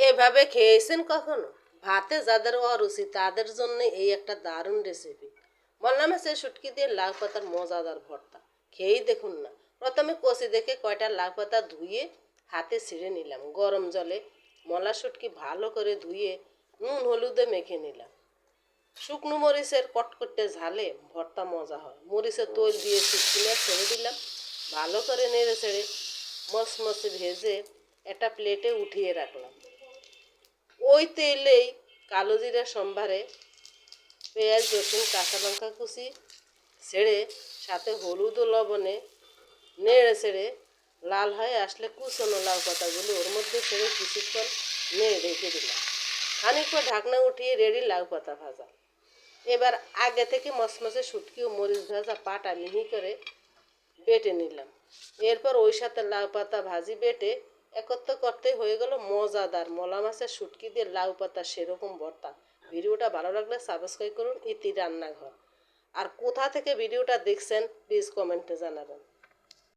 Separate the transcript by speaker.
Speaker 1: এভাবে খেয়েছেন কখনো? ভাতে যাদের অরুচি তাদের জন্য এই একটা দারুণ রেসিপি। মল্লা মাছের শুটকি দিয়ে লাউ পাতার মজাদার ভর্তা। খেয়েই দেখুন না। প্রথমে কচি দেখে কয়টা লাউ পাতা ধুয়ে হাতে ছিঁড়ে নিলাম। গরম জলে মলা শুটকি ভালো করে ধুয়ে নুন হলুদে মেখে নিলাম। শুকনো মরিচের কটকটে ঝালে ভর্তা মজা হয়। মরিচের তৈল দিয়ে শুটকি মাছ ছেড়ে দিলাম। ভালো করে নেড়ে ছেড়ে মচমচে ভেজে একটা প্লেটে উঠিয়ে রাখলাম। ওই তেলেই কালো জিরা সম্বারে পেঁয়াজ রসুন কাঁচা লঙ্কা কুচি ছেড়ে সাথে হলুদ ও লবণে নেড়ে ছেড়ে লাল হয়ে আসলে কুচনো লাউ পাতাগুলো ওর মধ্যে ছেড়ে কিছুক্ষণ নেড়ে রেখে দিলাম। খানিক পর ঢাকনা উঠিয়ে রেডি লাউ পাতা ভাজা। এবার আগে থেকে মচমচে শুটকি ও মরিচ ভাজা পাটা মিহি করে বেটে নিলাম। এরপর ওই সাথে লাউ পাতা ভাজি বেটে একত্র করতে হয়ে গেল মজাদার মলা মাছের শুটকি দিয়ে লাউ পাতা সেরকম ভর্তা। ভিডিওটা ভালো লাগলে সাবস্ক্রাইব করুন ইতি রান্নাঘর। আর কোথা থেকে ভিডিওটা দেখছেন প্লিজ কমেন্টে জানাবেন।